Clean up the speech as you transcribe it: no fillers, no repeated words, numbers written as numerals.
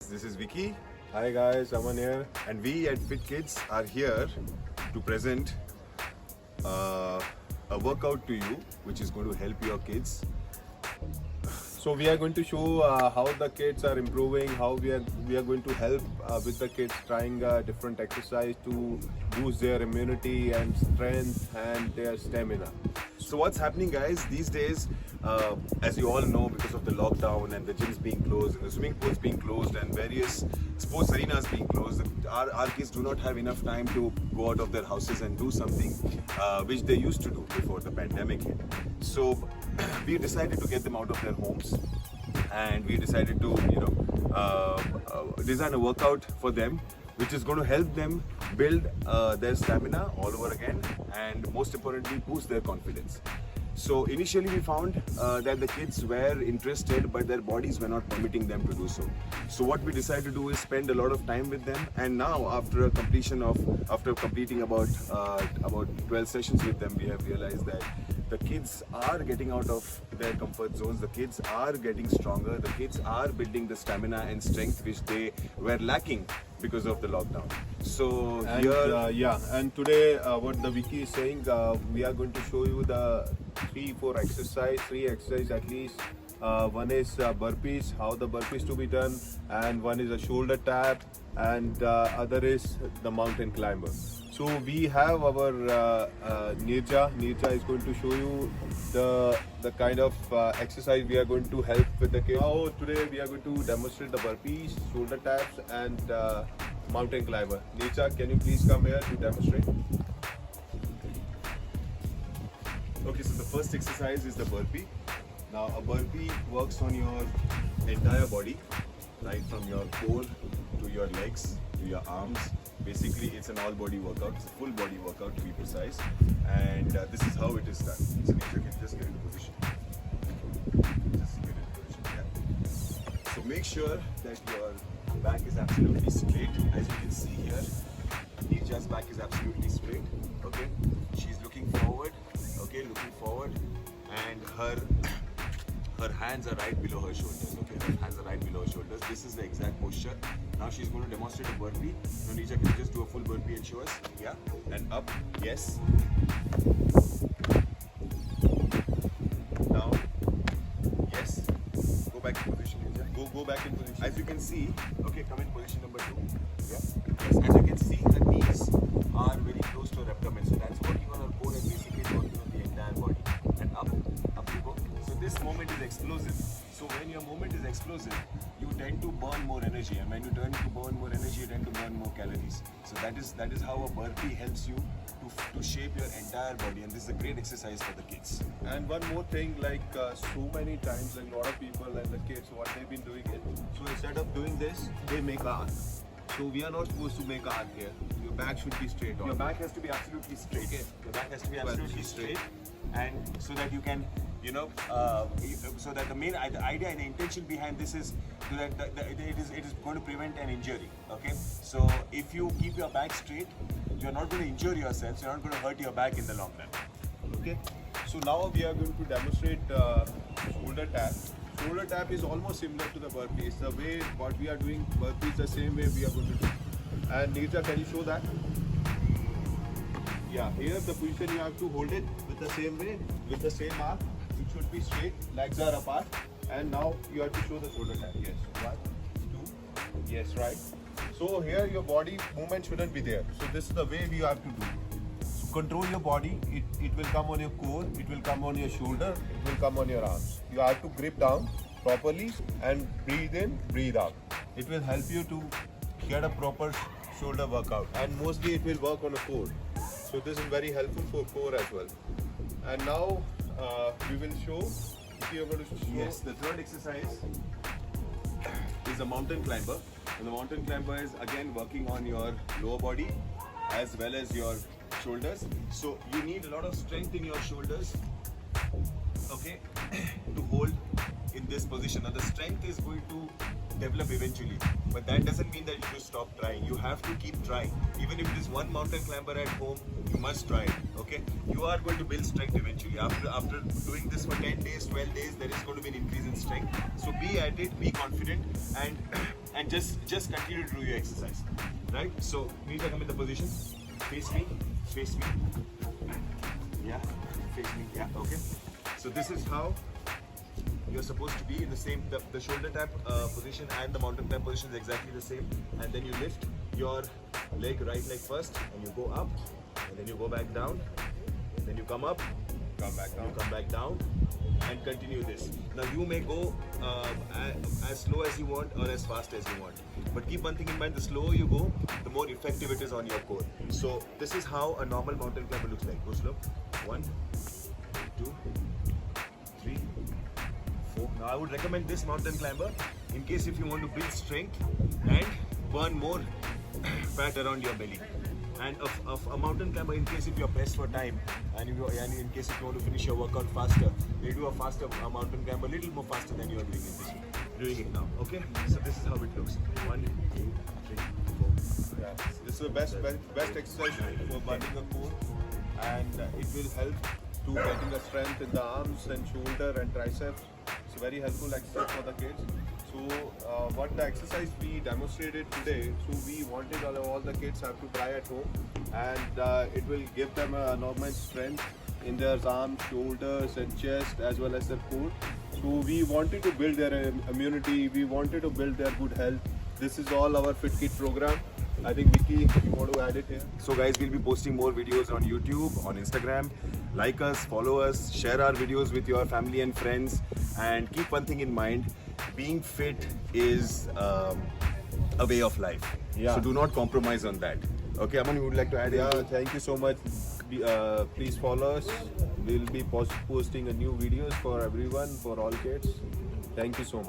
This is Vicky, Hi guys, Aman here. and we at Fit Kids are here to present a workout to you, which is going to help your kids. So we are going to show how the kids are improving, how we are going to help with the kids trying different exercise to boost their immunity and strength and their stamina. So what's happening, guys, these days, as you all know, because of the lockdown and the gyms being closed and the swimming pools being closed and various sports arenas being closed, our kids do not have enough time to go out of their houses and do something which they used to do before the pandemic hit. So we decided to get them out of their homes, and we decided to design a workout for them which is going to help them build their stamina all over again, and most importantly boost their confidence. So initially we found that the kids were interested, but their bodies were not permitting them to do so. So what we decided to do is spend a lot of time with them, and now after completing about 12 sessions with them, we have realized that the kids are getting out of their comfort zones, the kids are getting stronger, the kids are building the stamina and strength which they were lacking because of the lockdown. So And today what the wiki is saying, we are going to show you the three exercise at least. One is burpees, how the burpees to be done, and one is a shoulder tap, and other is the mountain climber. So we have our Nirja. Nirja is going to show you the kind of exercise we are going to help with the kids. Now today we are going to demonstrate the burpees, shoulder taps, and mountain climber. Nirja, can you please come here to demonstrate? Okay, so the first exercise is the burpee. Now a burpee works on your entire body, right from your core to your legs to your arms. Basically it's an all body workout, it's a full body workout to be precise, and this is how it is done. So you can just get into position. Just get into position, yeah. So make sure that your back is absolutely straight. As you can see here, Nirja's back is absolutely straight. Okay, she's looking forward. Okay, looking forward, and her hands are right below her shoulders. Okay, her hands are right below her shoulders. This is the exact posture. Now she's going to demonstrate a burpee. Now Nirja, can you just do a full burpee and show us? Yeah, and up. Yes. Now. Yes. Go back in position, Nirja. Go back in position. As you can see, okay, come in position number 2. Yeah. Yes. As you can see, her knees are very close to her abdomen, so that's working on her core and basically it's working on the entire body. And up you go. So this movement is explosive. So when your movement is explosive, you tend to burn more energy, and when you tend to burn more energy, you tend to burn more calories. So that is how a burpee helps you to shape your entire body, and this is a great exercise for the kids. And one more thing, like so many times, like a lot of people and the kids, what they've been doing it. So instead of doing this, they make an arc. So we are not supposed to make an arc here. Your back should be straight. Your back has to be absolutely straight. Okay. Your back has to be absolutely straight, and so that you can, so that the idea and the intention behind this is so that it is going to prevent an injury. Okay, so if you keep your back straight, you're not going to injure yourself. You're not going to hurt your back in the long run. Okay. So now we are going to demonstrate shoulder tap. Shoulder tap is almost similar to the burpee. It's the way what we are doing burpee is the same way we are going to do. And Nirja, can you show that? Yeah, here the position you have to hold it with the same way, with the same arc. It should be straight, legs are apart. And now you have to show the shoulder tap. Yes, 1, 2, yes, right. So here your body movement shouldn't be there. So this is the way we have to do. So control your body. It will come on your core, it will come on your shoulder, it will come on your arms. You have to grip down properly and breathe in, breathe out. It will help you to get a proper shoulder workout, and mostly it will work on the core. So this is very helpful for core as well. And now we will show. We are going to show. Yes, the third exercise is a mountain climber. And the mountain climber is again working on your lower body as well as your shoulders. So you need a lot of strength in your shoulders, okay, to hold in this position. Now the strength is going to develop eventually, but that doesn't mean that you should stop trying. You have to keep trying. Even if it is one mountain climber at home, you must try it. Okay, you are going to build strength eventually. After doing this for 10 days, 12 days, there is going to be an increase in strength. So be at it, be confident, and and just continue to do your exercise, right? So Nisha, come in the position, face me, yeah, face me, yeah, okay. So this is how you're supposed to be in the same, the shoulder tap position and the mountain climb position is exactly the same. And then you lift your leg, right leg first, and you go up, and then you go back down, then you come up, Come back you down. come back down, and continue this. Now you may go as slow as you want or as fast as you want, but keep one thing in mind: the slower you go, the more effective it is on your core. So this is how a normal mountain climber looks like. Go slow. 1, 2, 3, 4. Now I would recommend this mountain climber in case if you want to build strength and burn more fat around your belly. And of a mountain climber, in case if you're pressed for time and in case if you want to finish your workout faster, they do a faster mountain climber, a little more faster than you are doing it now. Okay, so this is how it looks. 1, 2, 3, 4. Yeah. This is the best exercise for burning a core, and it will help to getting a strength in the arms and shoulder and triceps. It's a very helpful exercise for the kids. So what the exercise we demonstrated today, so we wanted all the kids have to try at home, and it will give them a normal strength in their arms, shoulders and chest as well as their core. So we wanted to build their immunity, we wanted to build their good health. This is all our Fit Kid program. I think Vicky, you want to add it here? So guys, we'll be posting more videos on YouTube, on Instagram. Like us, follow us, share our videos with your family and friends, and keep one thing in mind: being fit is a way of life. Yeah. So do not compromise on that. Okay, Aman, you would like to add Yeah, anything? thank you so much. Please follow us. We'll be posting a new videos for everyone, for all kids. Thank you so much.